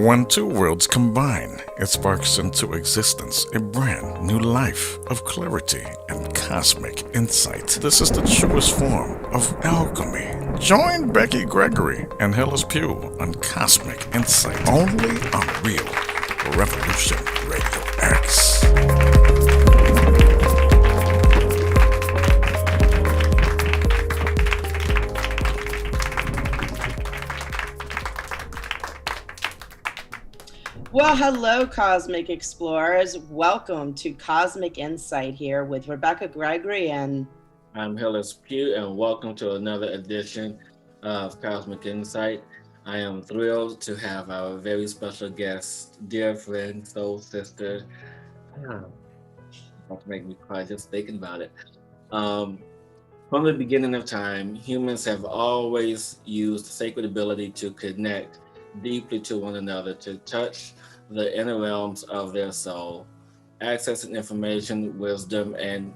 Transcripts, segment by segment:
When two worlds combine, it sparks into existence a brand new life of clarity and cosmic insight. This is the truest form of alchemy. Join Becky Gregory and Hillis Pugh on Cosmic Insight, only on Real Revolution Radio X. Well, hello, Cosmic Explorers. Welcome to Cosmic Insight here with Rebecca Gregory and I'm Hillis Pugh, and welcome to another edition of Cosmic Insight. I am thrilled to have our very special guest, dear friend, soul sister. About to make me cry just thinking about it. From the beginning of time, humans have always used the sacred ability to connect deeply to one another, to touch the inner realms of their soul, accessing information, wisdom, and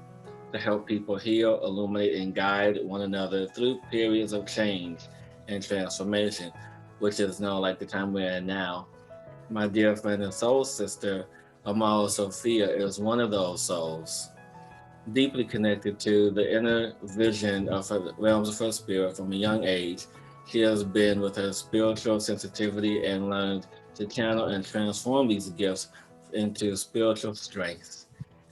to help people heal, illuminate, and guide one another through periods of change and transformation, which is now like the time we're in now. My dear friend and soul sister, Amara Sophia, is one of those souls, deeply connected to the inner vision of her realms of her spirit from a young age. She has been with her spiritual sensitivity and learned to channel and transform these gifts into spiritual strengths.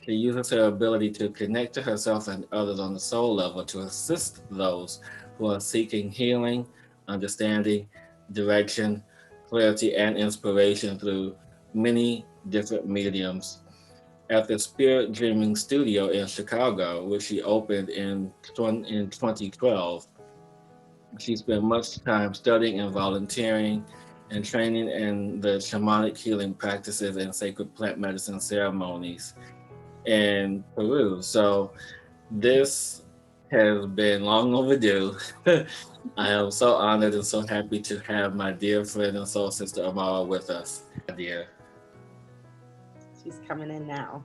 She uses her ability to connect to herself and others on the soul level to assist those who are seeking healing, understanding, direction, clarity, and inspiration through many different mediums. At the Spirit Dreaming Studio in Chicago, which she opened in 2012, she spent much time studying and volunteering and training in the shamanic healing practices and sacred plant medicine ceremonies in Peru. So this has been long overdue. I am so honored and so happy to have my dear friend and soul sister Amara with us. Dear. she's coming in now.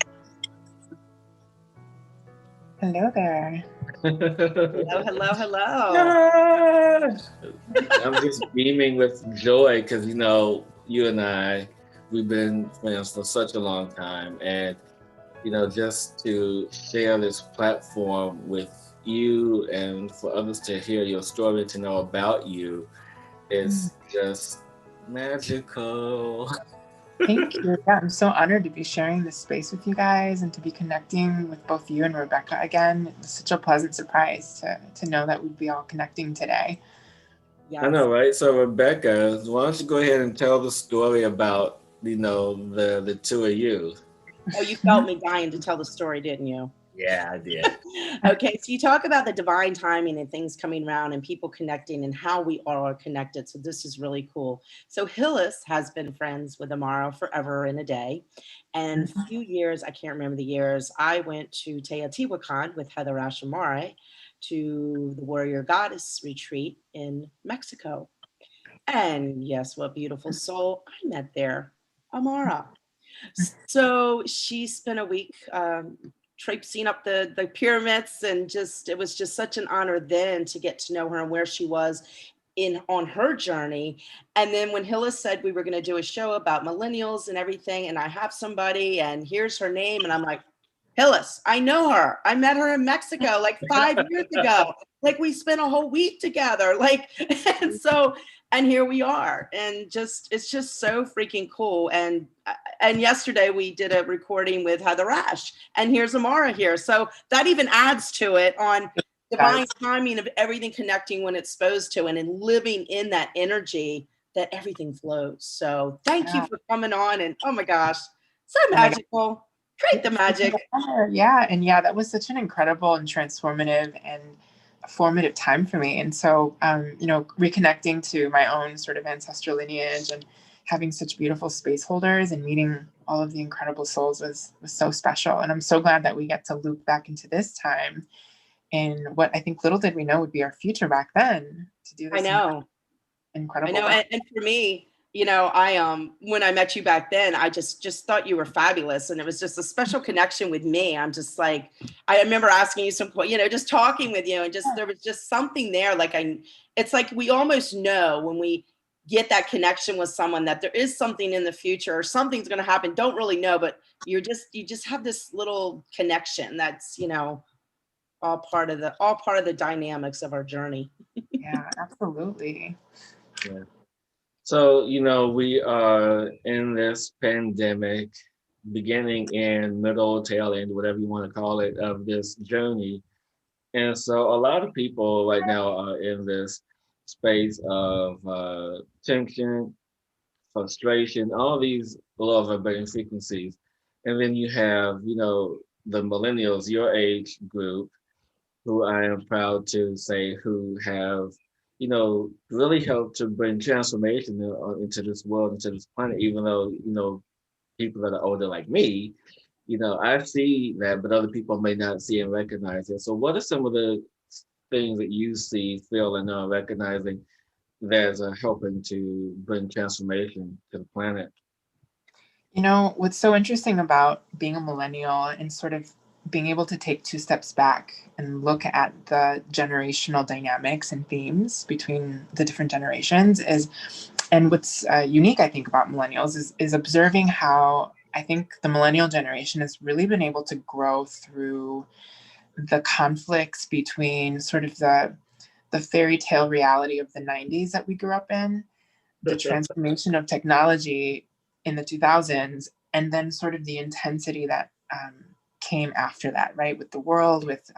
Hello there. Hello. I'm just beaming with joy because, you know, you and I, we've been friends for such a long time. And, you know, just to share this platform with you and for others to hear your story, to know about you, is just magical. Thank you. Yeah, I'm so honored to be sharing this space with you guys and to be connecting with both you and Rebecca again. It was such a pleasant surprise to know that we'd be all connecting today. Yes. I know, right? So Rebecca, why don't you go ahead and tell the story about, you know, the two of you. Oh, you felt me dying to tell the story, didn't you? Yeah, I did. Okay, so you talk about the divine timing and things coming around and people connecting and how we all are connected. So this is really cool. So Hillis has been friends with Amara forever and a day. And a few years, I can't remember the years, I went to Teotihuacan with Heather Ashamare to the Warrior Goddess retreat in Mexico. And yes, what beautiful soul I met there, Amara. So she spent a week traipsing up the pyramids, and it was just such an honor then to get to know her and where she was on her journey. And then when Hillis said we were going to do a show about millennials and everything, and I have somebody and here's her name, and I'm like, Hillis, I know her. I met her in Mexico like 5 years ago. Like we spent a whole week together. Like, and here we are. And it's just so freaking cool. And yesterday we did a recording with Heather Ash, and here's Amara here. So that even adds to it on divine timing of everything connecting when it's supposed to, and in living in that energy that everything flows. So thank you for coming on. And oh my gosh, so magical. Create the magic. Yeah. And yeah, that was such an incredible and transformative and formative time for me. And so, you know, reconnecting to my own sort of ancestral lineage and having such beautiful space holders and meeting all of the incredible souls was so special. And I'm so glad that we get to loop back into this time in what I think little did we know would be our future back then to do this. I know. Incredible. I know. And for me, you know, when I met you back then, I just thought you were fabulous. And it was just a special connection with me. I'm just like, I remember asking you some, you know, just talking with you, and there was just something there. Like it's like we almost know when we get that connection with someone, that there is something in the future or something's going to happen. Don't really know, but you just have this little connection that's, all part of the dynamics of our journey. Yeah, absolutely. Yeah. So, we are in this pandemic, beginning and middle, tail end, whatever you want to call it, of this journey. And so a lot of people right now are in this space of tension, frustration, all these low vibrating frequencies. And then you have, the millennials, your age group, who I am proud to say who have, really helped to bring transformation into this world, into this planet, even though, people that are older like me, I see that, but other people may not see and recognize it. So what are some of the things that you see, feel, and are recognizing that are helping to bring transformation to the planet? What's so interesting about being a millennial and sort of being able to take two steps back and look at the generational dynamics and themes between the different generations and what's unique, I think, about millennials is observing how I think the millennial generation has really been able to grow through the conflicts between sort of the fairy tale reality of the 90s that we grew up in, the transformation of technology in the 2000s, and then sort of the intensity that came after that, right? With the world, with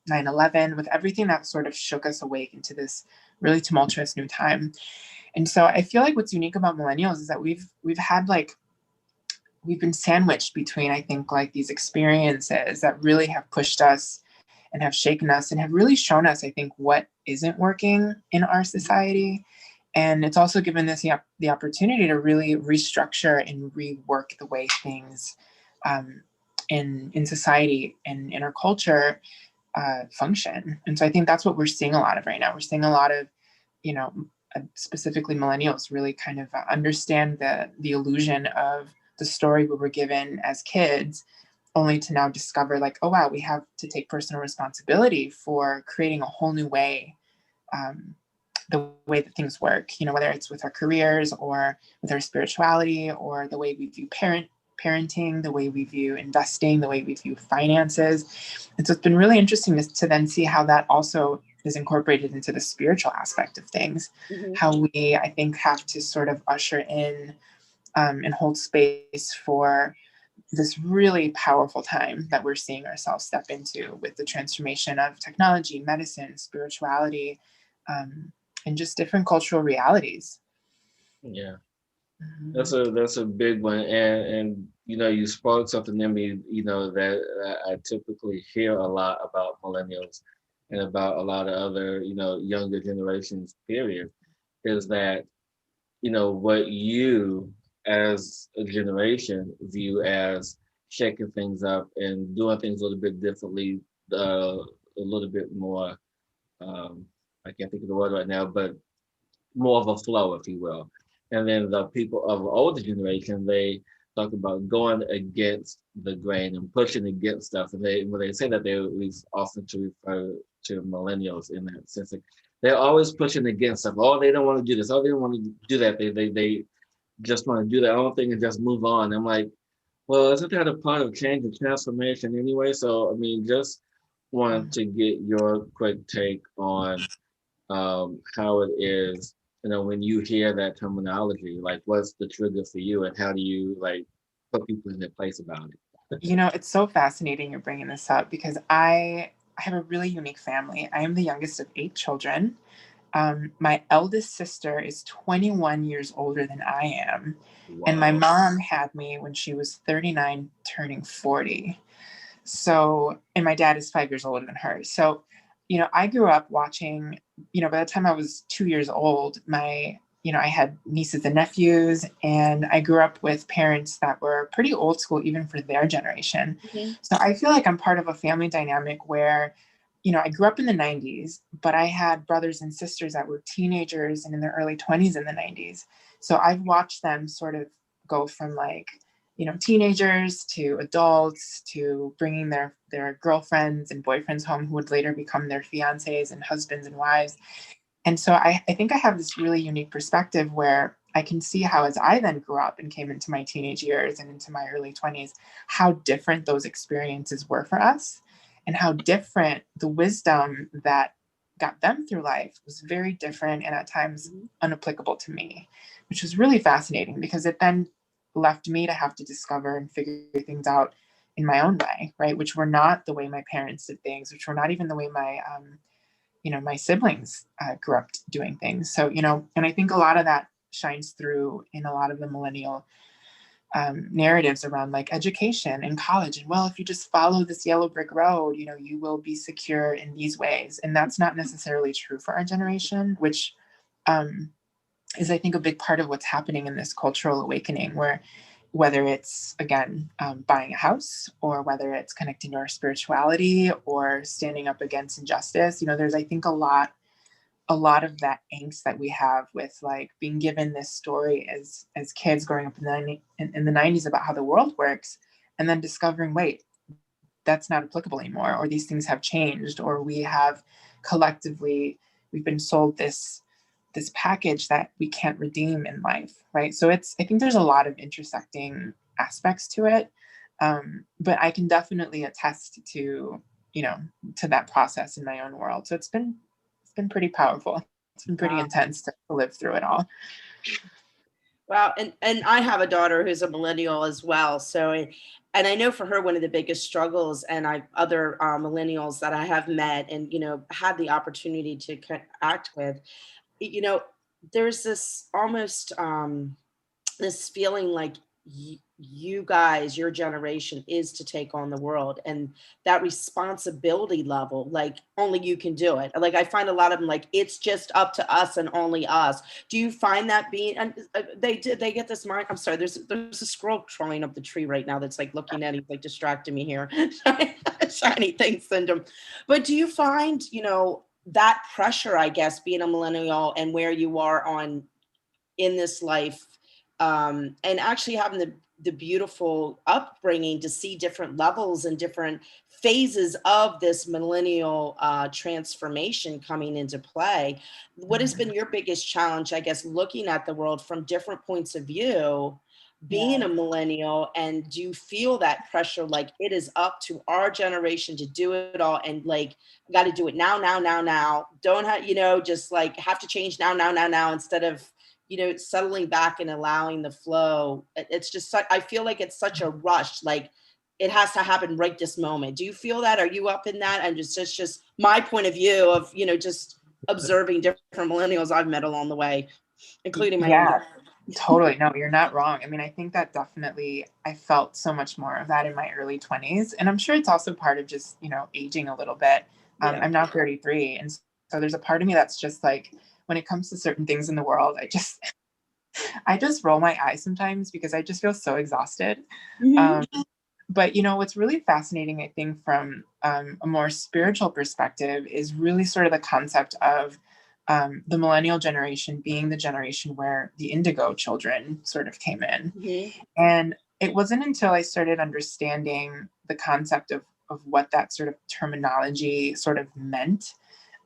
9/11, with everything that sort of shook us awake into this really tumultuous new time. And so I feel like what's unique about millennials is that we've been sandwiched between, I think, like these experiences that really have pushed us and have shaken us and have really shown us, I think, what isn't working in our society. And it's also given us the opportunity to really restructure and rework the way things in society and in our culture function. And so I think that's what we're seeing a lot of right now. We're seeing a lot of, specifically millennials really kind of understand the illusion of the story we were given as kids, only to now discover like, oh, wow, we have to take personal responsibility for creating a whole new way, the way that things work, whether it's with our careers or with our spirituality or the way we view parenting, the way we view investing, the way we view finances. And so it's been really interesting to then see how that also is incorporated into the spiritual aspect of things, how we, I think, have to sort of usher in and hold space for this really powerful time that we're seeing ourselves step into with the transformation of technology, medicine, spirituality, and just different cultural realities. Yeah, that's a big one, and you spoke something in me, that I typically hear a lot about millennials and about a lot of other, younger generations. Period, is that what you as a generation view as shaking things up and doing things a little bit differently, a little bit more. I can't think of the word right now, but more of a flow, if you will. And then the people of the older generation, they talk about going against the grain and pushing against stuff. And when they say that, they always often to refer to millennials in that sense. Like they're always pushing against stuff. Oh, they don't want to do this. Oh, they don't want to do that. They just want to do their own thing and just move on. I'm like, well, isn't that a part of change and transformation anyway? So, I mean, just want to get your quick take on how it is, when you hear that terminology, like what's the trigger for you and how do you like put people in their place about it? It's so fascinating you're bringing this up because I have a really unique family. I am the youngest of 8 children. My eldest sister is 21 years older than I am. Wow. And my mom had me when she was 39, turning 40. So, and my dad is 5 years older than her. So, I grew up watching, by the time I was 2 years old, I had nieces and nephews, and I grew up with parents that were pretty old school, even for their generation. So I feel like I'm part of a family dynamic where, I grew up in the 90s, but I had brothers and sisters that were teenagers and in their early 20s in the 90s. So I've watched them sort of go from like, teenagers to adults to bringing their girlfriends and boyfriends home who would later become their fiancés and husbands and wives. And so I think I have this really unique perspective where I can see how, as I then grew up and came into my teenage years and into my early 20s, how different those experiences were for us, and how different the wisdom that got them through life was very different and at times unapplicable to me, which was really fascinating because it then left me to have to discover and figure things out in my own way, right? Which were not the way my parents did things, which were not even the way my siblings grew up doing things. So, and I think a lot of that shines through in a lot of the millennial narratives around like education and college. And well, if you just follow this yellow brick road, you will be secure in these ways. And that's not necessarily true for our generation, which is, I think, a big part of what's happening in this cultural awakening, where whether it's, again, buying a house, or whether it's connecting to our spirituality or standing up against injustice, there's, I think, a lot of that angst that we have with like being given this story as kids growing up in the 90s about how the world works, and then discovering, wait, that's not applicable anymore, or these things have changed, or we have collectively, we've been sold this package that we can't redeem in life, right? So I think there's a lot of intersecting aspects to it, but I can definitely attest to that process in my own world. So it's been pretty powerful. It's been pretty intense to live through it all. Wow. And I have a daughter who's a millennial as well. So, and I know for her, one of the biggest struggles, and other millennials that I have met and, had the opportunity to act with, there's this almost this feeling like you guys, your generation, is to take on the world, and that responsibility level, like only you can do it. Like I find a lot of them like it's just up to us and only us. Do you find that being? And they get this mind. I'm sorry. There's a squirrel crawling up the tree right now that's like looking at me, like distracting me here. Shiny thing syndrome. But do you find that pressure, I guess, being a millennial and where you are in this life, and actually having the beautiful upbringing to see different levels and different phases of this millennial transformation coming into play? What has been your biggest challenge, I guess, looking at the world from different points of view, being a millennial? And do you feel that pressure, like it is up to our generation to do it all, and like got to do it now, don't have, just like have to change now, instead of settling back and allowing the flow? It's just I feel like it's such a rush, like it has to happen right this moment. Do you feel that? Are you up in that? And just my point of view of just observing different millennials I've met along the way, including my own. Totally. No, you're not wrong. I mean, I think that definitely I felt so much more of that in my early 20s. And I'm sure it's also part of just, aging a little bit. I'm now 33. And so there's a part of me that's just like, when it comes to certain things in the world, I just roll my eyes sometimes because I just feel so exhausted. But what's really fascinating, I think, from a more spiritual perspective is really sort of the concept of the millennial generation being the generation where the indigo children sort of came in. And it wasn't until I started understanding the concept of what that sort of terminology sort of meant.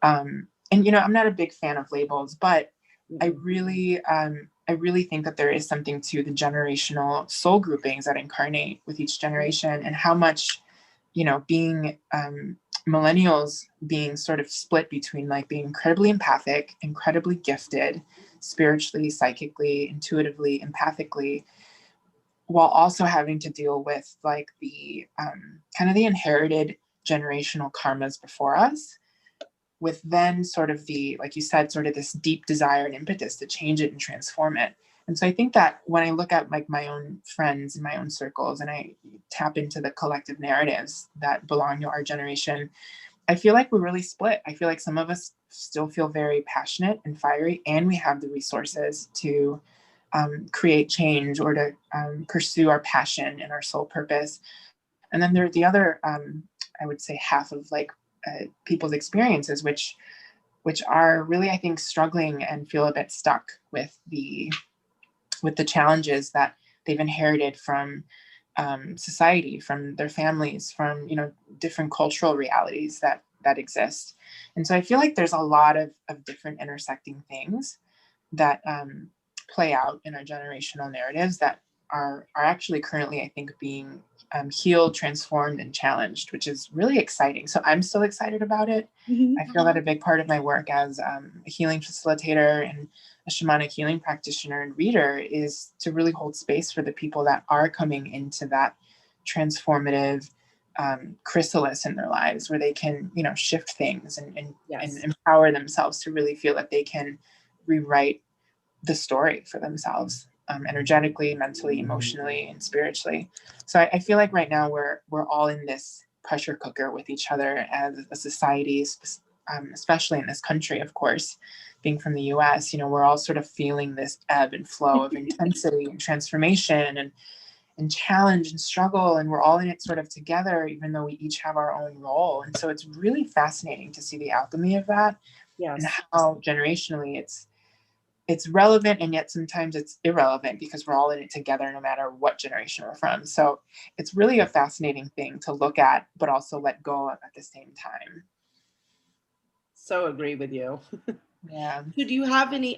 And, I'm not a big fan of labels, but I really think that there is something to the generational soul groupings that incarnate with each generation, and how much, being millennials being sort of split between like being incredibly empathic, incredibly gifted spiritually, psychically, intuitively, empathically, while also having to deal with like the kind of the inherited generational karmas before us, with then sort of the, like you said, sort of this deep desire and impetus to change it and transform it. And so I think that when I look at like my own friends and my own circles, and I tap into the collective narratives that belong to our generation, I feel like we're really split. I feel like some of us still feel very passionate and fiery, and we have the resources to create change or to pursue our passion and our soul purpose. And then there's the other, I would say, half of like people's experiences, which are really, I think, struggling and feel a bit stuck with the challenges that they've inherited from society, from their families, from different cultural realities that that exist. And so I feel like there's a lot of different intersecting things that play out in our generational narratives that are actually currently, I think, being healed, transformed, and challenged, which is really exciting. So I'm still excited about it. I feel that a big part of my work as a healing facilitator and a shamanic healing practitioner and reader is to really hold space for the people that are coming into that transformative chrysalis in their lives, where they can, you know, shift things and empower themselves to really feel that they can rewrite the story for themselves, energetically, mentally, emotionally, and spiritually. So I feel like right now we're all in this pressure cooker with each other as a society, especially in this country, of course, being from the US, you know, we're all sort of feeling this ebb and flow of intensity and transformation and challenge and struggle, and we're all in it sort of together, even though we each have our own role. And so it's really fascinating to see the alchemy of that, and how generationally it's relevant, and yet sometimes it's irrelevant because we're all in it together no matter what generation we're from. So it's really a fascinating thing to look at, but also let go of at the same time. So agree with you. Yeah. So do you have any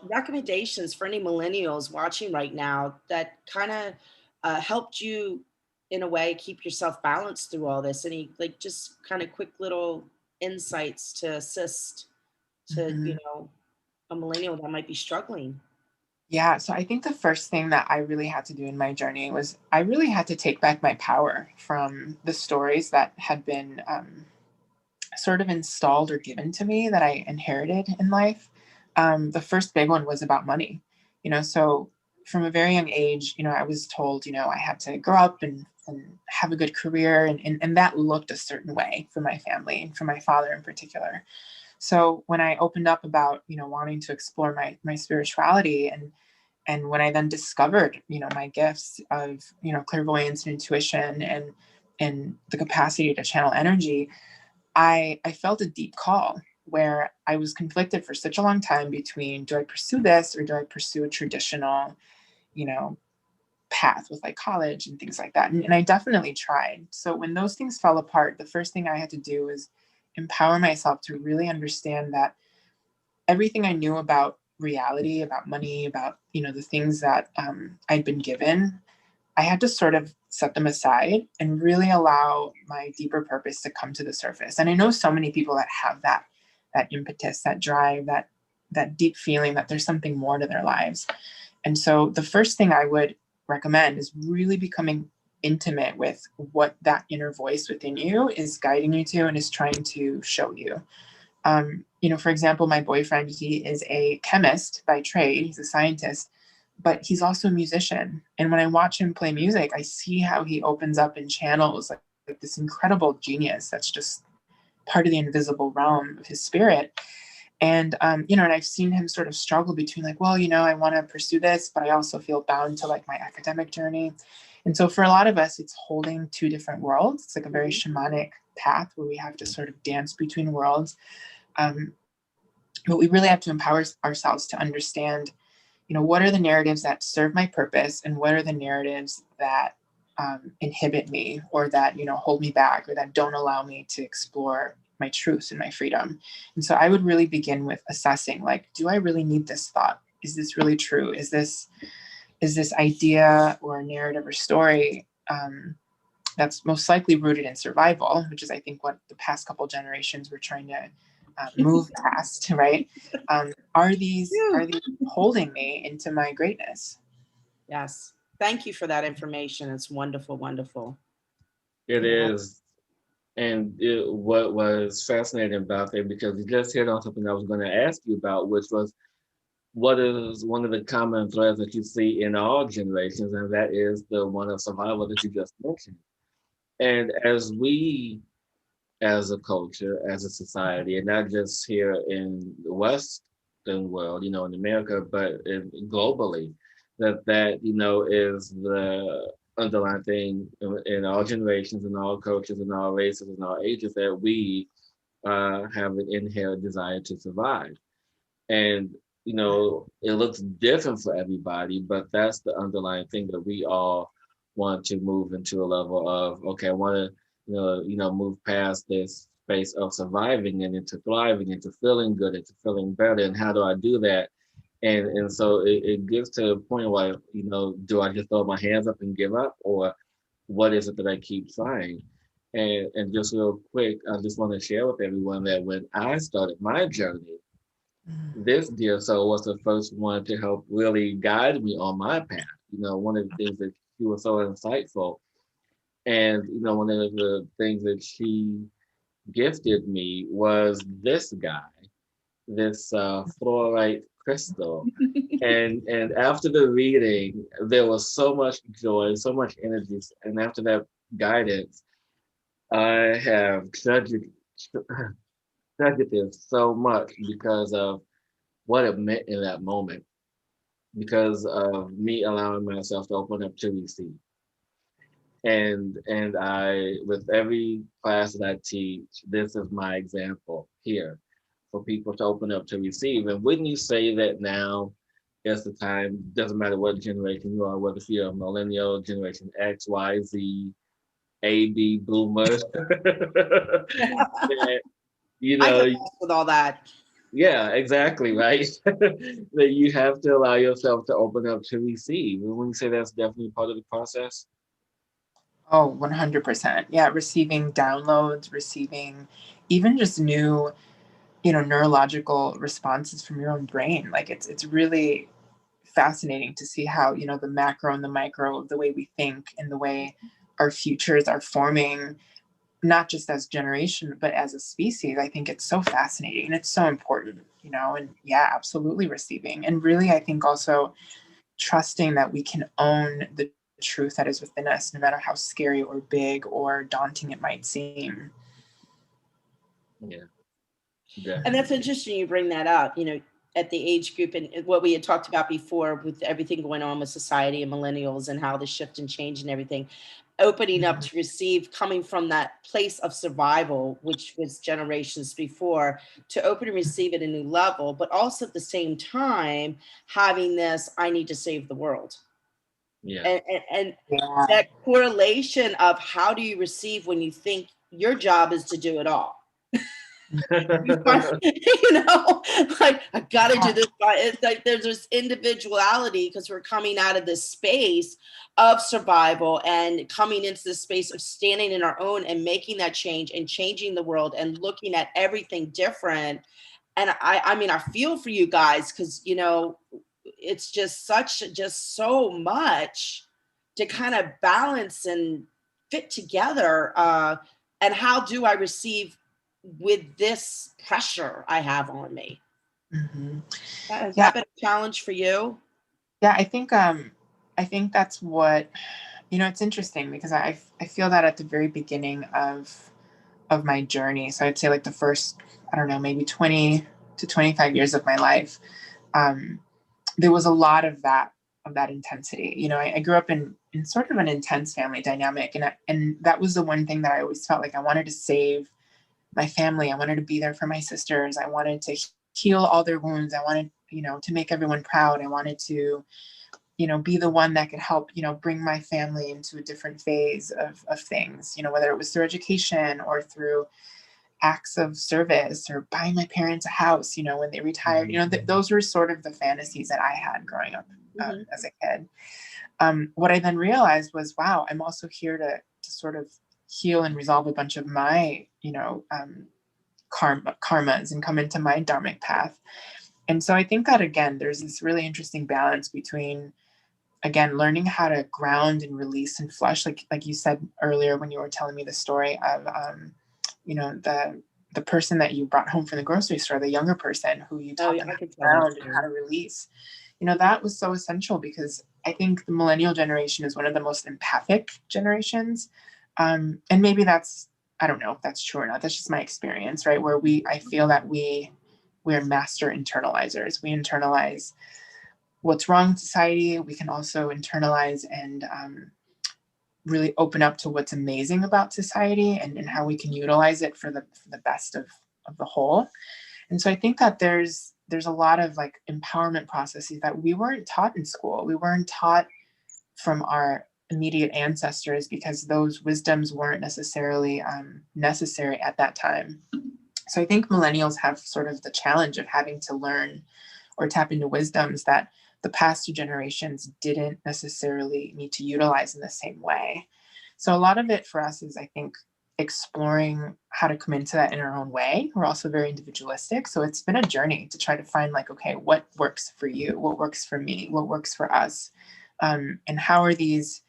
recommendations for any millennials watching right now that kind of helped you in a way keep yourself balanced through all this? Any like just kind of quick little insights to assist to, you know, a millennial that might be struggling? Yeah, so I think the first thing that I really had to do in my journey was I really had to take back my power from the stories that had been sort of installed or given to me that I inherited in life. The first big one was about money. You know, so from a very young age, you know, I was told, you know, I had to grow up and have a good career, and that looked a certain way for my family and for my father in particular. So when I opened up about, you know, wanting to explore my spirituality, and when I then discovered, you know, my gifts of, you know, clairvoyance and intuition and the capacity to channel energy, I felt a deep call where I was conflicted for such a long time between, do I pursue this or do I pursue a traditional, you know, path with like college and things like that. And I definitely tried. So when those things fell apart, the first thing I had to do was empower myself to really understand that everything I knew about reality, about money, about, you know, the things that I'd been given, I had to sort of set them aside and really allow my deeper purpose to come to the surface. And I know so many people that have that impetus, that drive, that deep feeling that there's something more to their lives. And so the first thing I would recommend is really becoming intimate with what that inner voice within you is guiding you to and is trying to show you. You know, for example, my boyfriend, he is a chemist by trade, he's a scientist, but he's also a musician. And when I watch him play music, I see how he opens up and channels like this incredible genius that's just part of the invisible realm of his spirit. And, you know, and I've seen him sort of struggle between like, well, you know, I want to pursue this, but I also feel bound to like my academic journey. And so for a lot of us, it's holding two different worlds. It's like a very shamanic path where we have to sort of dance between worlds. But we really have to empower ourselves to understand, you know, what are the narratives that serve my purpose and what are the narratives that inhibit me or that, you know, hold me back or that don't allow me to explore my truth and my freedom. And so I would really begin with assessing, like, do I really need this thought? Is this really true? Is this idea or narrative or story that's most likely rooted in survival, which is, I think, what the past couple generations were trying to move past, right? Are these holding me into my greatness? Yes. Thank you for that information. It's wonderful, wonderful. It is. And what was fascinating about that, because you just hit on something I was going to ask you about, which was what is one of the common threads that you see in all generations, and that is the one of survival that you just mentioned. And as we, as a culture, as a society, and not just here in the Western world, you know, in America, but globally, that you know is the underlying thing in all generations, in all cultures, in all races, in all ages, that we have an inherent desire to survive. And you know, it looks different for everybody, but that's the underlying thing, that we all want to move into a level of, okay, I want to move past this space of surviving and into thriving, into feeling good, into feeling better. And how do I do that? And so it gets to a point where, do I just throw my hands up and give up, or what is it that I keep trying? And just real quick, I just want to share with everyone that when I started my journey, this dear soul was the first one to help really guide me on my path. One of the things that she was so insightful, and one of the things that she gifted me was this guy, this fluorite crystal. And after the reading, there was so much joy, so much energy, and after that guidance, I have treasured this so much because of what it meant in that moment, because of me allowing myself to open up to receive. And I, with every class that I teach, this is my example here for people to open up to receive. And wouldn't you say that now is the time? Doesn't matter what generation you are, whether you're a millennial, Generation X, Y, Z, A, B, boomers. that, you I know, can mess with all that. yeah, exactly, right. That you have to allow yourself to open up to receive. And when you say that's definitely part of the process. Oh, 100%. Yeah, receiving downloads, receiving even just new, neurological responses from your own brain. Like it's really fascinating to see how, the macro and the micro of the way we think and the way our futures are forming, not just as generation, but as a species. I think it's so fascinating and it's so important, and yeah, absolutely receiving. And really, I think also trusting that we can own the truth that is within us, no matter how scary or big or daunting it might seem. Yeah, And that's definitely. interesting you bring that up, at the age group and what we had talked about before with everything going on with society and millennials and how the shift and change and everything, opening up Mhm. to receive, coming from that place of survival, which was generations before, to open and receive at a new level, but also at the same time, having this, I need to save the world. Yeah. And Yeah. that correlation of how do you receive when you think your job is to do it all? Like I gotta do this. It's like there's this individuality because we're coming out of this space of survival and coming into this space of standing in our own and making that change and changing the world and looking at everything different. And I mean, I feel for you guys because it's just so much to kind of balance and fit together. And how do I receive with this pressure I have on me? Mhm. Has Yeah. that been a challenge for you? Yeah. I think that's what, it's interesting because I feel that at the very beginning of my journey. So I'd say like the first, I don't know, maybe 20 to 25 years of my life. Um, there was a lot of that intensity. I grew up in sort of an intense family dynamic, and that was the one thing that I always felt like I wanted to save my family. I wanted to be there for my sisters. I wanted to heal all their wounds. I wanted, to make everyone proud. I wanted to, be the one that could help, bring my family into a different phase of things, whether it was through education or through acts of service or buying my parents a house, when they retired. Those were sort of the fantasies that I had growing up Mhm. as a kid. What I then realized was, wow, I'm also here to sort of heal and resolve a bunch of my, karmas and come into my dharmic path. And so I think that again, there's this really interesting balance between, again, learning how to ground and release and flush, like you said earlier when you were telling me the story of the person that you brought home from the grocery store, the younger person who you Oh, taught yeah, them I how could to tell that ground and how story. to release. That was so essential because I think the millennial generation is one of the most empathic generations. And maybe that's, I don't know if that's true or not. That's just my experience, right? Where I feel that we're master internalizers. We internalize what's wrong in society. We can also internalize and really open up to what's amazing about society and how we can utilize it for the best of the whole. And so I think that there's a lot of like empowerment processes that we weren't taught in school. We weren't taught from our immediate ancestors because those wisdoms weren't necessarily necessary at that time. So I think millennials have sort of the challenge of having to learn or tap into wisdoms that the past two generations didn't necessarily need to utilize in the same way. So a lot of it for us is, I think, exploring how to come into that in our own way. We're also very individualistic. So it's been a journey to try to find like, okay, what works for you? What works for me? What works for us? And how are these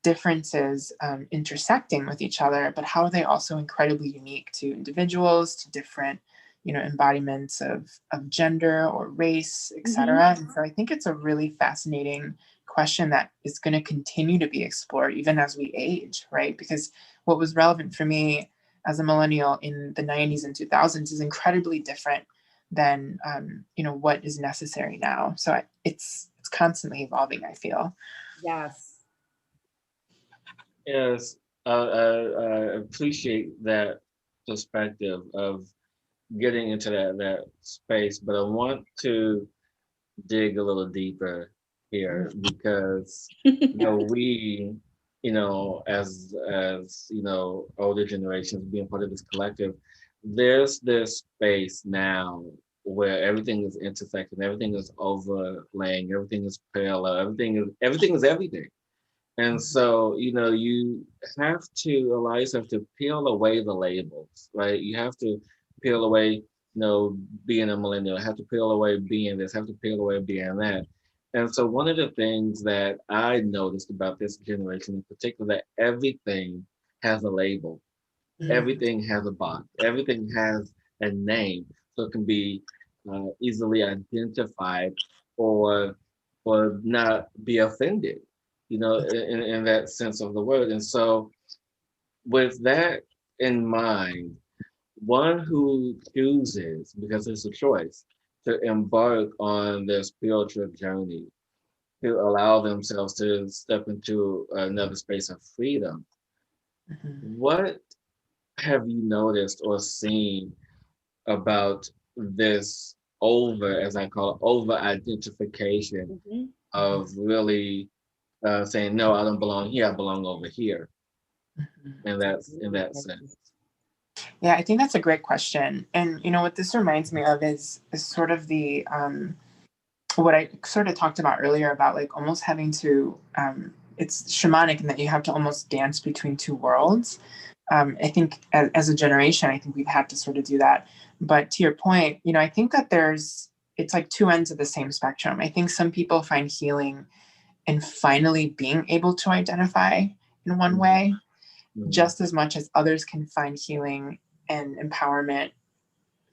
differences intersecting with each other, but how are they also incredibly unique to individuals, to different, embodiments of gender or race, etc. And so I think it's a really fascinating question that is going to continue to be explored even as we age, right? Because what was relevant for me as a millennial in the 90s and 2000s is incredibly different than what is necessary now. So it's constantly evolving, I feel. Yes. Yes, I appreciate that perspective of getting into that space, but I want to dig a little deeper here because we, as older generations being part of this collective, there's this space now where everything is intersecting, everything is overlaying, everything is parallel, everything is everything. And so, you have to allow yourself to peel away the labels, right? You have to peel away, being a millennial, have to peel away being this, have to peel away being that. And so one of the things that I noticed about this generation in particular, that everything has a label, everything has a box, everything has a name. So it can be easily identified or not be offended, in that sense of the word. And so with that in mind, one who chooses, because it's a choice, to embark on their spiritual journey, to allow themselves to step into another space of freedom, what have you noticed or seen about this as I call it, over identification of really saying, no, I don't belong here, I belong over here. And that's in that sense. Yeah, I think that's a great question. And what this reminds me of is sort of the what I sort of talked about earlier about like almost having to it's shamanic in that you have to almost dance between two worlds. I think as a generation, I think we've had to sort of do that. But to your point, I think that it's like two ends of the same spectrum. I think some people find healing in finally being able to identify in one way, just as much as others can find healing and empowerment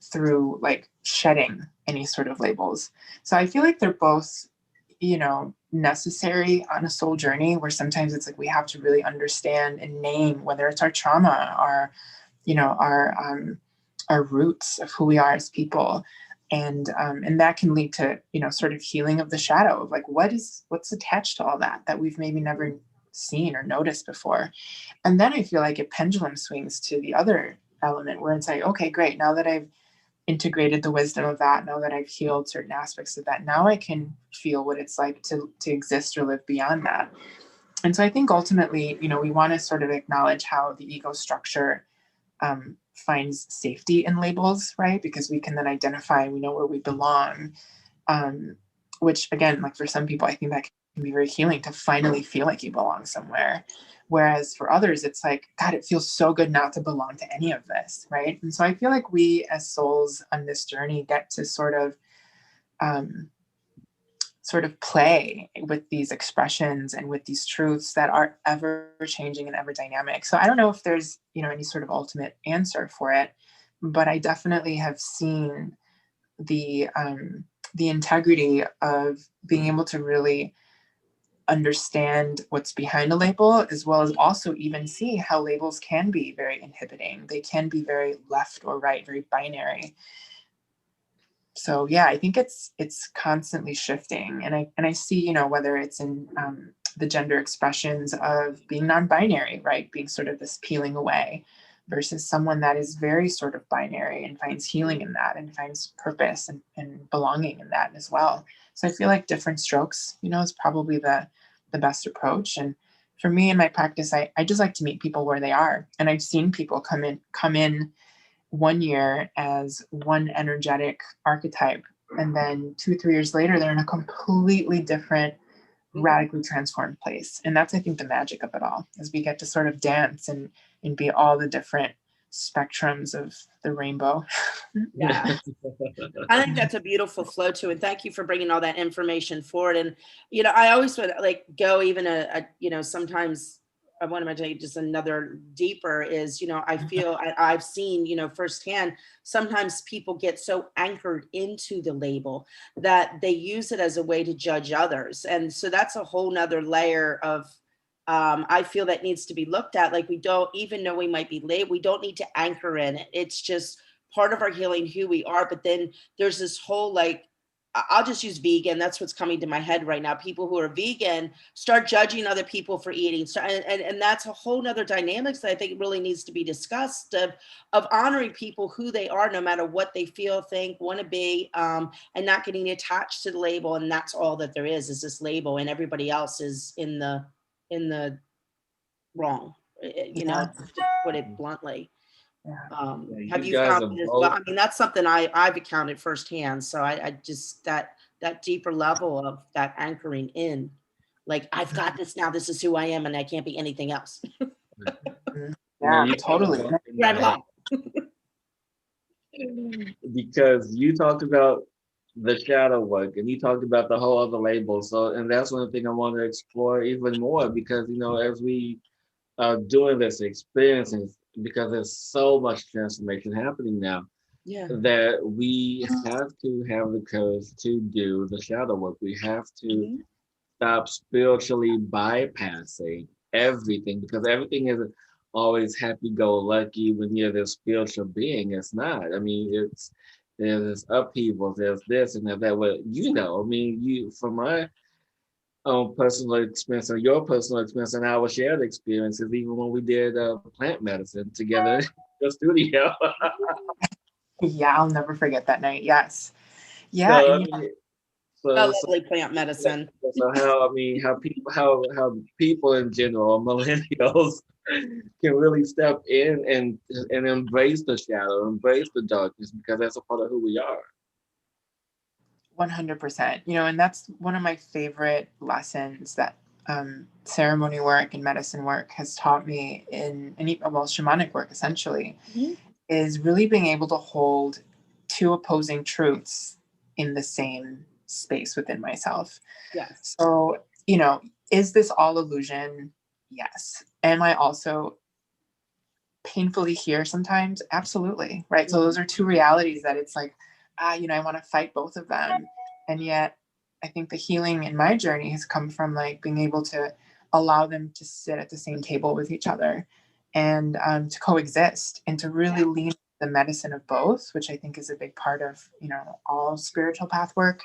through like shedding any sort of labels. So I feel like they're both, necessary on a soul journey where sometimes it's like we have to really understand and name whether it's our trauma, our roots of who we are as people. And that can lead to, sort of healing of the shadow of like what's attached to all that we've maybe never seen or noticed before. And then I feel like it pendulum swings to the other element where it's like, okay, great. Now that I've integrated the wisdom of that, now that I've healed certain aspects of that, now I can feel what it's like to exist or live beyond that. And so I think ultimately, we want to sort of acknowledge how the ego structure finds safety in labels, right? Because we can then identify, we know where we belong, which again, like for some people, I think that can be very healing to finally feel like you belong somewhere. Whereas for others, it's like, God, it feels so good not to belong to any of this, right? And so I feel like we as souls on this journey get to sort of play with these expressions and with these truths that are ever changing and ever dynamic. So I don't know if there's, any sort of ultimate answer for it, but I definitely have seen the integrity of being able to really understand what's behind a label, as well as also even see how labels can be very inhibiting. They can be very left or right, very binary. So yeah, I think it's constantly shifting, and I see, whether it's in the gender expressions of being non-binary, right, being sort of this peeling away, versus someone that is very sort of binary and finds healing in that and finds purpose and belonging in that as well. So I feel like different strokes, is probably the best approach. And for me in my practice, I just like to meet people where they are. And I've seen people come in one year as one energetic archetype, and then 2-3 years later, they're in a completely different, radically transformed place. And that's, I think, the magic of it all, is we get to sort of dance and be all the different spectrums of the rainbow. Yeah. I think that's a beautiful flow to it. Thank you for bringing all that information forward. And, I always would like go even sometimes I want to tell you just another deeper is, I feel I've seen, firsthand, sometimes people get so anchored into the label that they use it as a way to judge others. And so that's a whole nother layer of, I feel that needs to be looked at. Like, we don't, even though we might be late, we don't need to anchor in it. It's just part of our healing, who we are. But then there's this whole, like, I'll just use vegan. That's what's coming to my head right now. People who are vegan start judging other people for eating. And that's a whole nother dynamics that I think really needs to be discussed, of honoring people who they are, no matter what they feel, think, want to be, and not getting attached to the label. And that's all that there is this label, and everybody else is in the wrong, to put it bluntly. Yeah. Have you found it as well? I mean, that's something I've encountered firsthand. So I just, that deeper level of that anchoring in, like, I've got this now, this is who I am, and I can't be anything else. Yeah, totally. Right along. Because you talked about the shadow work, and you talked about the whole other label. So, and that's one thing I want to explore even more, because, as we are doing this experience, because there's so much transformation happening now, that we have to have the courage to do the shadow work. We have to stop spiritually bypassing everything, because everything isn't always happy-go-lucky when you're this spiritual being. It's not. I mean, there's upheavals, there's this and that. Well, I mean, from my own personal experience, or your personal experience, and our shared experiences, even when we did plant medicine together in the studio. Yeah, I'll never forget that night. Yes. Yeah. Lovely plant medicine. So how people in general, millennials, can really step in and embrace the shadow, embrace the darkness, because that's a part of who we are. 100%. And that's one of my favorite lessons that ceremony work and medicine work has taught me shamanic work, essentially, is really being able to hold two opposing truths in the same space within myself. Yes. So, is this all illusion? Yes. Am I also painfully here sometimes? Absolutely. Right. So those are two realities that it's like, I want to fight both of them. And yet I think the healing in my journey has come from, like, being able to allow them to sit at the same table with each other, and to coexist, and to really lean on the medicine of both, which I think is a big part of, all spiritual path work,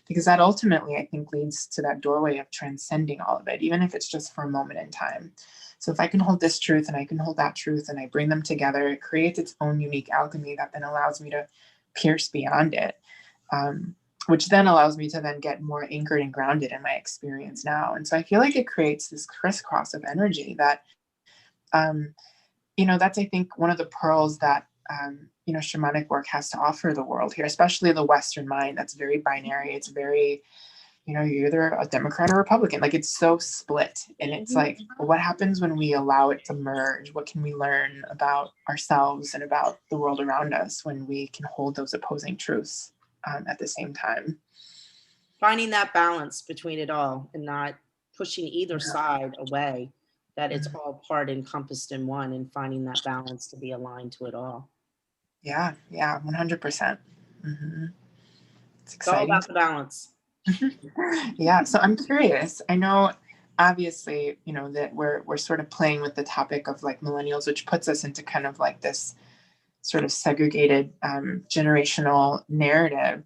because that ultimately, I think, leads to that doorway of transcending all of it, even if it's just for a moment in time. So if I can hold this truth and I can hold that truth, and I bring them together, it creates its own unique alchemy that then allows me to pierce beyond it, which then allows me to then get more anchored and grounded in my experience now. And so I feel like it creates this crisscross of energy that, that's, I think, one of the pearls that, shamanic work has to offer the world here, especially the Western mind. That's very binary. It's very, you're either a Democrat or Republican. Like, it's so split. And it's like, what happens when we allow it to merge? What can we learn about ourselves and about the world around us when we can hold those opposing truths at the same time? Finding that balance between it all, and not pushing either side away, that it's all part encompassed in one, and finding that balance to be aligned to it all. Yeah, 100%. It's all about the balance. Yeah, so I'm curious. I know, obviously, that we're sort of playing with the topic of, like, millennials, which puts us into kind of like this sort of segregated generational narrative,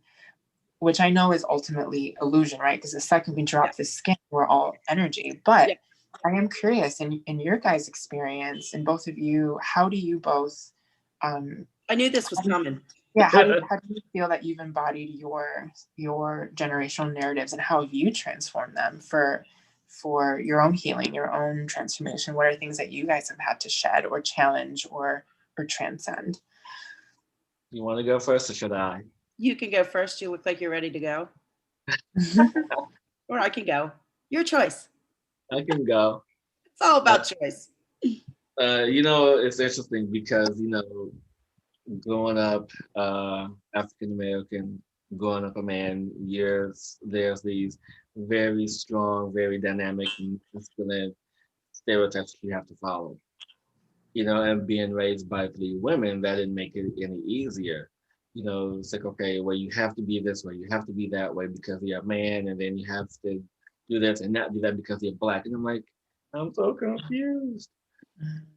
which I know is ultimately illusion, right? Because the second we drop the skin, we're all energy. But I am curious, in your guys' experience, and both of you, how do you both? I knew this was coming. Yeah, how do you feel that you've embodied your generational narratives, and how have you transformed them for for your own healing, your own transformation? What are things that you guys have had to shed or challenge or transcend? You want to go first or should I? You can go first. You look like you're ready to go. Or I can go. Your choice. I can go. It's all about choice. It's interesting because, growing up African American, growing up a man, there's these very strong, very dynamic, masculine stereotypes you have to follow. And being raised by 3 women, that didn't make it any easier. It's like, okay, well, you have to be this way, you have to be that way because you're a man, and then you have to do this and not do that because you're Black. And I'm like, I'm so confused.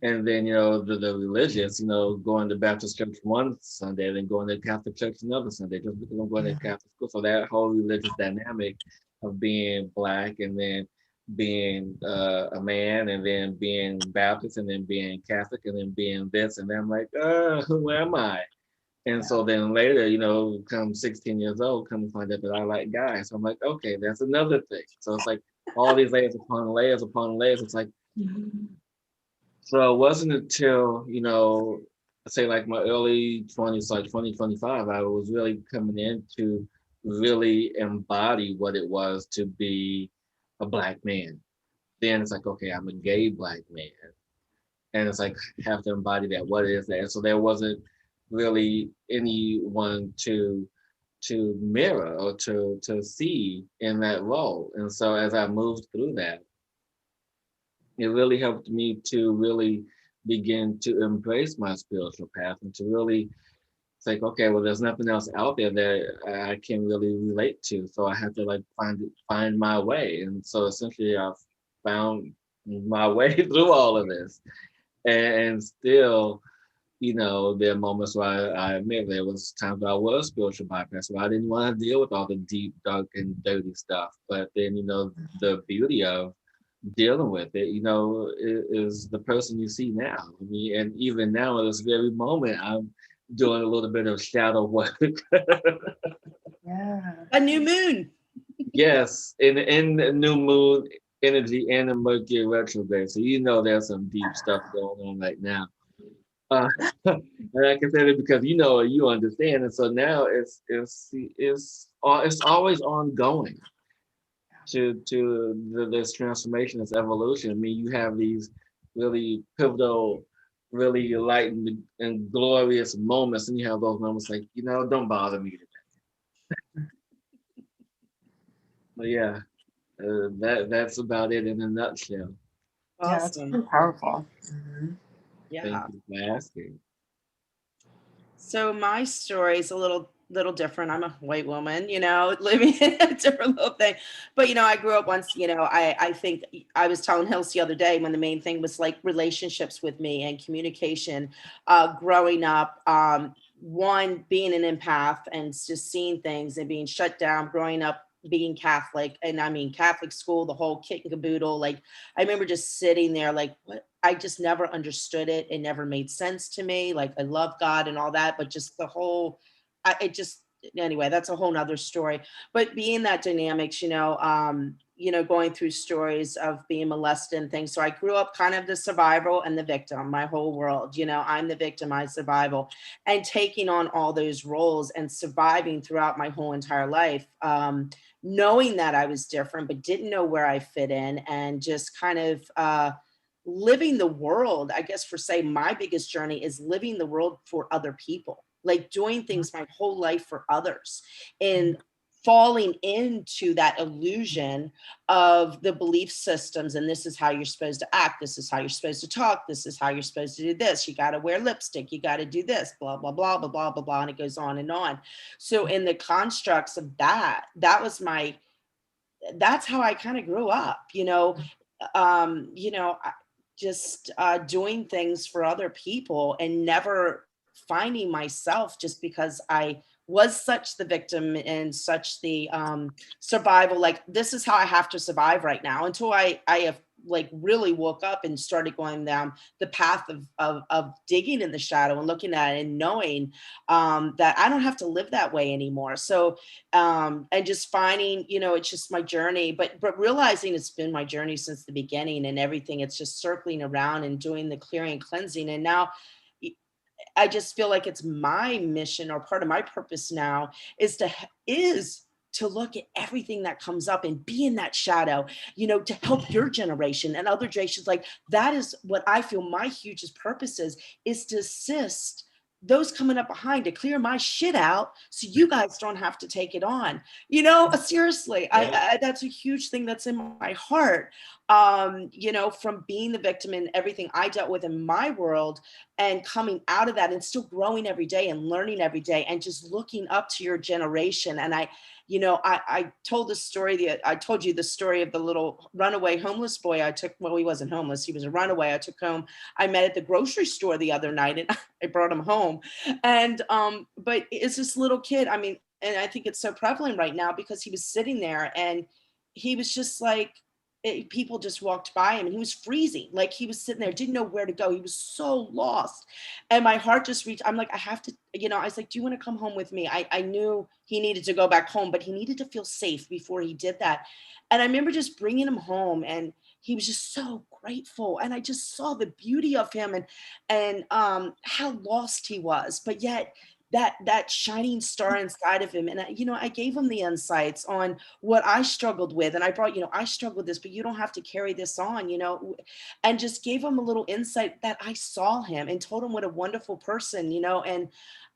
And then, the religious, going to Baptist church one Sunday, then going to Catholic church another Sunday, just because I'm going to Catholic school. So that whole religious dynamic of being Black and then being a man and then being Baptist and then being Catholic and then being this. And then I'm like, who am I? And so then later, come 16 years old, come to find out that I like guys. So I'm like, okay, that's another thing. So it's like all these layers upon layers upon layers. It's like, so it wasn't until, say like my early 20s, like 2025, I was really coming in to really embody what it was to be a Black man. Then it's like, okay, I'm a gay Black man. And it's like, have to embody that. What is that? And so there wasn't really anyone to mirror or to see in that role. And so as I moved through that, it really helped me to really begin to embrace my spiritual path and to really think, okay, well, there's nothing else out there that I can really relate to. So I had to like find my way. And so essentially I've found my way through all of this. And still, there are moments where I admit there was times where I was spiritual bypass, where I didn't want to deal with all the deep, dark, and dirty stuff. But then, the beauty of dealing with it, is the person you see now. I mean, and even now at this very moment, I'm doing a little bit of shadow work. Yeah. A new moon. Yes, in the new moon energy and the Mercury retrograde. So there's some deep stuff going on right now. And I can say that because you understand, and so now it's always ongoing to this transformation, this evolution. I mean, you have these really pivotal, really enlightened and glorious moments, and you have those moments like, don't bother me today. But yeah, that's about it in a nutshell. Awesome. Yeah, that's really powerful. Mm-hmm. Yeah. Thank you for asking. So my story is a little different. I'm a white woman, living in a different little thing. But, I grew up once, I think I was telling Hills the other day when the main thing was like relationships with me and communication, growing up, one, being an empath and just seeing things and being shut down, growing up being Catholic, and I mean Catholic school, the whole kit and caboodle. Like I remember just sitting there like, what? I just never understood it. It never made sense to me. Like I love God and all that, but just the whole, anyway, that's a whole nother story. But being that dynamics, going through stories of being molested and things. So I grew up kind of the survival and the victim, my whole world, I'm the victim, I survival, and taking on all those roles and surviving throughout my whole entire life. Knowing that I was different, but didn't know where I fit in, and just kind of living the world. I guess my biggest journey is living the world for other people, like doing things my whole life for others and falling into that illusion of the belief systems. And this is how you're supposed to act. This is how you're supposed to talk. This is how you're supposed to do this. You got to wear lipstick. You got to do this, blah, blah, blah, blah, blah, blah, blah. And it goes on and on. So in the constructs of that's how I kind of grew up, just doing things for other people and never finding myself just because I was such the victim and such the survival, like this is how I have to survive right now until I have like really woke up and started going down the path of digging in the shadow and looking at it and knowing that I don't have to live that way anymore. So and just finding, you know, it's just my journey, but realizing it's been my journey since the beginning, and everything, it's just circling around and doing the clearing and cleansing. And now I just feel like it's my mission, or part of my purpose now is to look at everything that comes up and be in that shadow, you know, to help your generation and other generations. Like, that is what I feel my hugest purpose is to assist those coming up behind, to clear my shit out so you guys don't have to take it on. You know, seriously, I that's a huge thing that's in my heart. You know, from being the victim and everything I dealt with in my world, and coming out of that and still growing every day and learning every day and just looking up to your generation. And you know, I told the story, I told you the story of the little runaway homeless boy I took. Well, he wasn't homeless, he was a runaway. I took home. I met at the grocery store the other night, and I brought him home. And but it's this little kid. I mean, and I think it's so prevalent right now, because he was sitting there and he was just like, people just walked by him and he was freezing. Like, he was sitting there, didn't know where to go. He was so lost. And my heart just reached, I'm like, I have to, you know, I was like, do you want to come home with me? I knew he needed to go back home, but he needed to feel safe before he did that. And I remember just bringing him home, and he was just so grateful. And I just saw the beauty of him, and how lost he was, but yet that shining star inside of him. And you know, I gave him the insights on what I struggled with, and I brought, you know, I struggled with this, but you don't have to carry this on, you know, and just gave him a little insight that I saw him, and told him what a wonderful person, you know. And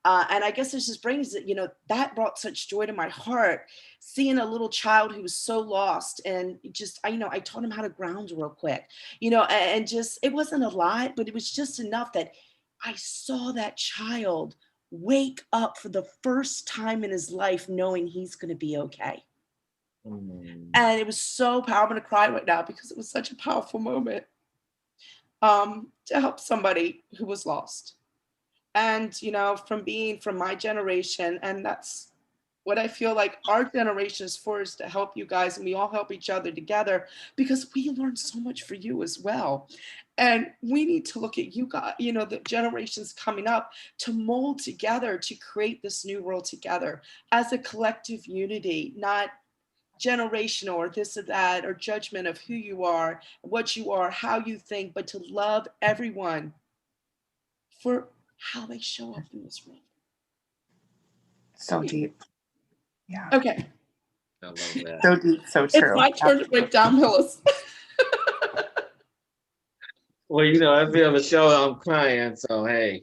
I guess this just brings it, you know, that brought such joy to my heart, seeing a little child who was so lost. And just, you know, I taught him how to ground real quick, you know, and just, it wasn't a lot, but it was just enough that I saw that child wake up for the first time in his life, knowing he's going to be okay. And it was so powerful. I'm going to cry right now because it was such a powerful moment, to help somebody who was lost. And, you know, from my generation, and that's what I feel like our generation is for, is to help you guys, and we all help each other together, because we learned so much for you as well. And we need to look at you guys, you know, the generations coming up, to mold together, to create this new world together as a collective unity, not generational or this or that, or judgment of who you are, what you are, how you think, but to love everyone for how they show up in this world. So deep. Yeah. Okay. I love that. So deep, so true. It's my turn to break down, Hillis. Well, you know, I feel the show, I'm crying, so hey.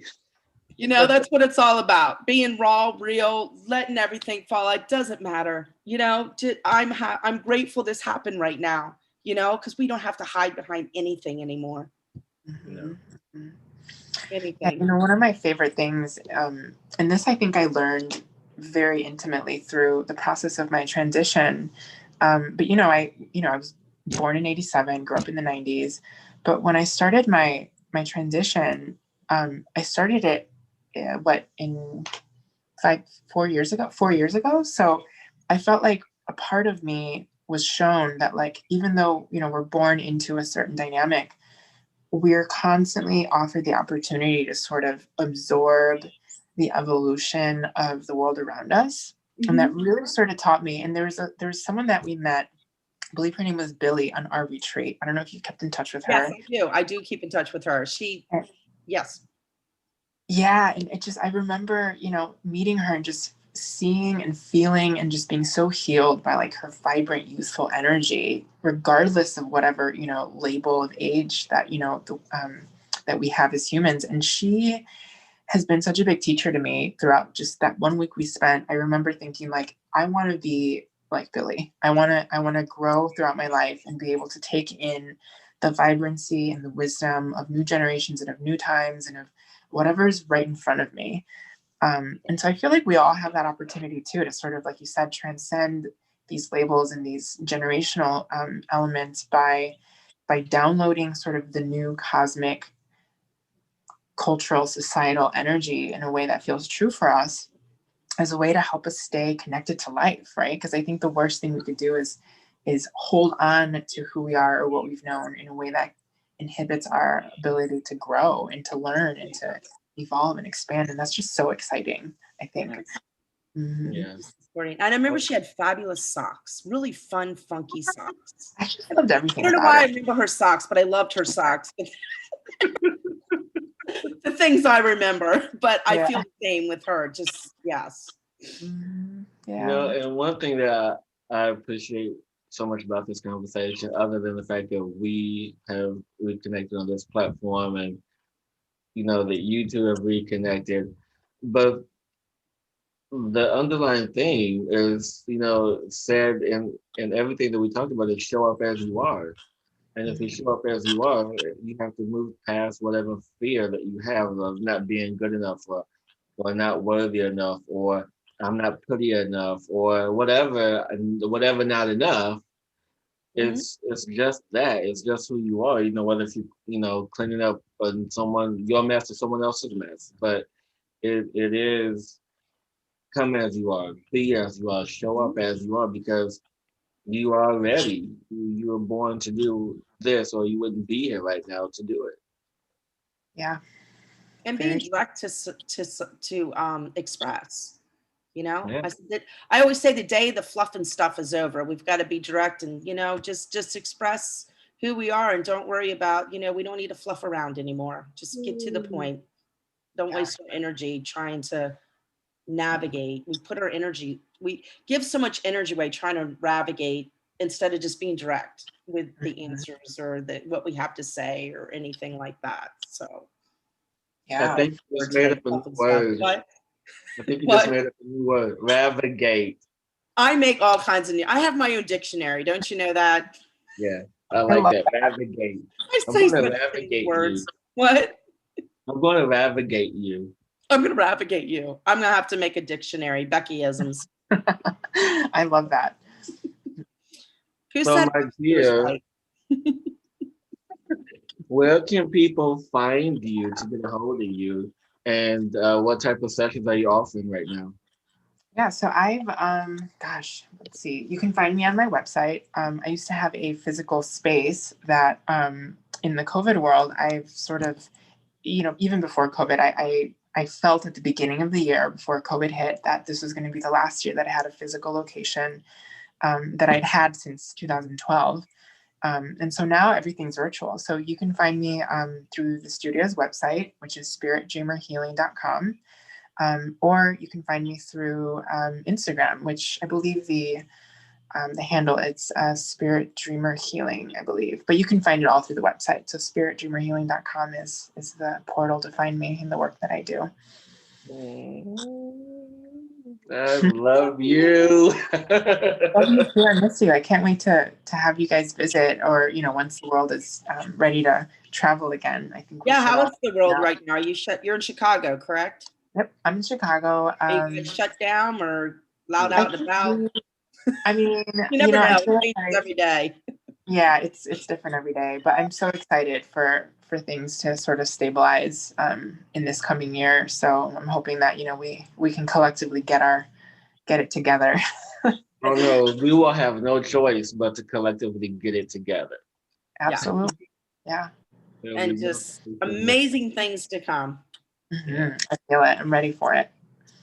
You know, that's what it's all about. Being raw, real, letting everything fall. It doesn't matter. You know, I'm grateful this happened right now, you know, because we don't have to hide behind anything anymore. Mm-hmm. Anything. Yeah, you know, one of my favorite things, and this I think I learned very intimately through the process of my transition. But you know, I was born in '87, grew up in the '90s. But when I started my transition, I started it in 4 years ago. So I felt like a part of me was shown that, like, even though, you know, we're born into a certain dynamic, we're constantly offered the opportunity to sort of absorb the evolution of the world around us. Mm-hmm. And that really sort of taught me. And there was someone that we met, I believe her name was Billy, on our retreat. I don't know if you kept in touch with her. Yes, I do. I do keep in touch with her. Yes. Yeah. And I remember, you know, meeting her and just seeing and feeling and just being so healed by, like, her vibrant, youthful energy, regardless of whatever, you know, label of age that, you know, that we have as humans. And she has been such a big teacher to me throughout just that 1 week we spent. I remember thinking, like, I want to be like Billy. I want to grow throughout my life and be able to take in the vibrancy and the wisdom of new generations and of new times and of whatever's right in front of me. And so I feel like we all have that opportunity too, to sort of, like you said, transcend these labels and these generational elements by downloading sort of the new cosmic, cultural, societal energy in a way that feels true for us, as a way to help us stay connected to life, right? Because I think the worst thing we could do is is hold on to who we are or what we've known in a way that inhibits our ability to grow and to learn and to evolve and expand. And that's just so exciting, I think. Mm-hmm. Yeah. And I remember she had fabulous socks, really fun, funky socks. I just loved everything. I don't know about why I it. remember her socks, but I loved her socks. The things I remember, but I feel the same with her. Just yes. Yeah. You know, and one thing that I appreciate so much about this conversation, other than the fact that we have reconnected on this platform, and you know that you two have reconnected, but the underlying thing is, you know, said in everything that we talked about is show up as you are. And if you show up as you are, you have to move past whatever fear that you have of not being good enough, or not worthy enough, or I'm not pretty enough, or whatever not enough. It's just that. It's just who you are. You know, whether if you know cleaning up on your mess or someone else's mess, but it is come as you are, be as you are, show up as you are, because you are ready. You were born to do this, or you wouldn't be here right now to do it. Yeah. And being direct to express, you know. Yeah. I always say the day the fluff and stuff is over, we've got to be direct and, you know, just express who we are and don't worry about, you know, we don't need to fluff around anymore. Just get to the point. Don't waste our energy trying to navigate. We give so much energy away trying to navigate instead of just being direct with the answers or what we have to say or anything like that. So yeah, I think you just made up a new word. I think you just made up a new word. Navigate. I make all kinds of I have my own dictionary. Don't you know that? Yeah, I like that. Navigate. I'm going to navigate words. You. What? I'm going to navigate you. I'm going to navigate you. I'm going to have to make a dictionary. Beckyisms. I love that. Who said my dear, where can people find you to get a hold of you? And what type of sessions are you offering right now? Yeah, so I've, let's see. You can find me on my website. I used to have a physical space that in the COVID world, I've sort of, you know, even before COVID, I felt at the beginning of the year before COVID hit that this was going to be the last year that I had a physical location that I'd had since 2012. And so now everything's virtual. So you can find me through the studio's website, which is spiritdreamerhealing.com. Or you can find me through Instagram, which I believe the handle it's Spirit Dreamer Healing, I believe. But you can find it all through the website. So spiritdreamerhealing.com is the portal to find me and the work that I do. I love you. Love you too. I miss you. I can't wait to have you guys visit, or you know, once the world is ready to travel again. I think. Yeah, how is the world right now? You're in Chicago, correct? Yep, I'm in Chicago. Are you shut down or loud out and about? I mean, you never know. It changes every day. Yeah, it's different every day, but I'm so excited for things to sort of stabilize in this coming year. So I'm hoping that, you know, we can collectively get it together. Oh no, we will have no choice but to collectively get it together. Absolutely. Yeah. And just amazing things to come. Mm-hmm. I feel it. I'm ready for it.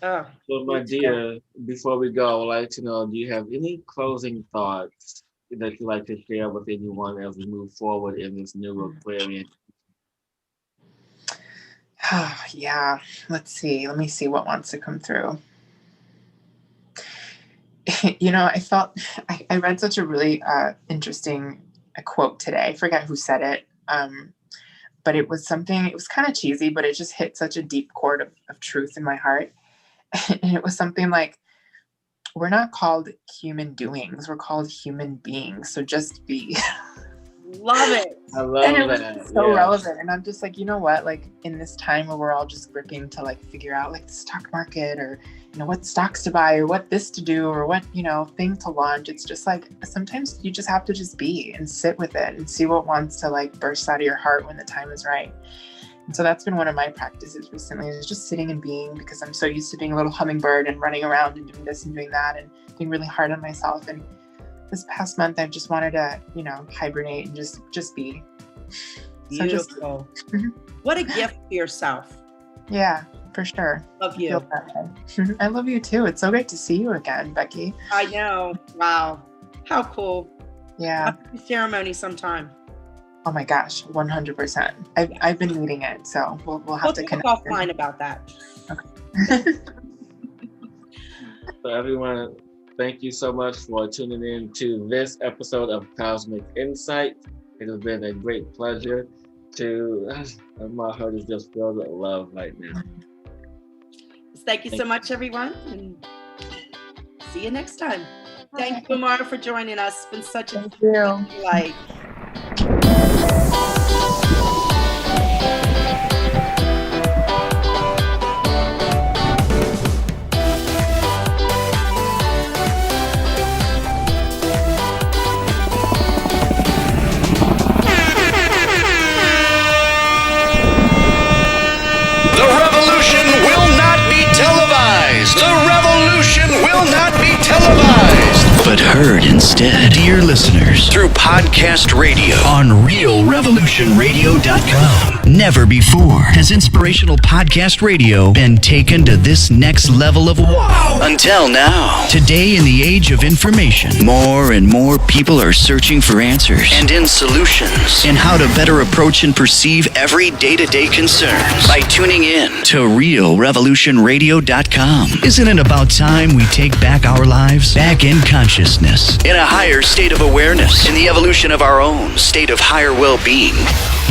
Oh, so my dear, before we go, I'd like to know, do you have any closing thoughts that you'd like to share with anyone as we move forward in this new Aquarian? Yeah, let's see. Let me see what wants to come through. You know, I read such a really interesting quote today. I forget who said it, but it was kind of cheesy, but it just hit such a deep chord of truth in my heart. And it was something like, we're not called human doings, we're called human beings. So just be. Love it. I love and it that. Was so relevant. And I'm just like, you know what? Like in this time where we're all just gripping to like figure out like the stock market or, you know, what stocks to buy or what this to do or what, you know, thing to launch. It's just like, sometimes you just have to just be and sit with it and see what wants to like burst out of your heart when the time is right. And so that's been one of my practices recently, is just sitting and being, because I'm so used to being a little hummingbird and running around and doing this and doing that and being really hard on myself. And this past month, I've just wanted to, hibernate and just be. So Beautiful. Mhm. What a gift for yourself. Yeah, for sure. Love I feel you. that way. I love you too. It's so great to see you again, Becky. I know. Wow. How cool. Yeah. Happy ceremony sometime. Oh my gosh, 100%. I've been needing it, so we'll have We'll to talk connect. offline about that. So everyone, thank you so much for tuning in to this episode of Cosmic Insight. It has been a great pleasure my heart is just filled with love right now. Thank you so much, everyone. And see you next time. Thank you, Amara, for joining us. It's been such a Thank you. delight. The revolution will not be televised. The revolution will not be televised, but heard instead, dear listeners, through podcast radio on realrevolutionradio.com. Never before has inspirational podcast radio been taken to this next level of wow. Until now, today in the age of information, more and more people are searching for answers and in solutions and how to better approach and perceive every day-to-day concerns by tuning in to realrevolutionradio.com. Isn't it about time we take back our lives, back in consciousness, in a higher state of awareness, in the evolution of our own state of higher well-being?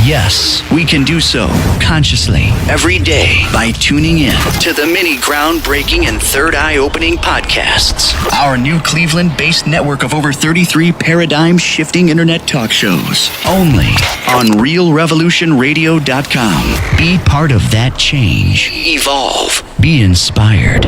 Yes, we can do so consciously every day by tuning in to the many groundbreaking and third eye-opening podcasts. Our new Cleveland-based network of over 33 paradigm-shifting internet talk shows. Only on realrevolutionradio.com. Be part of that change. Evolve. Be inspired.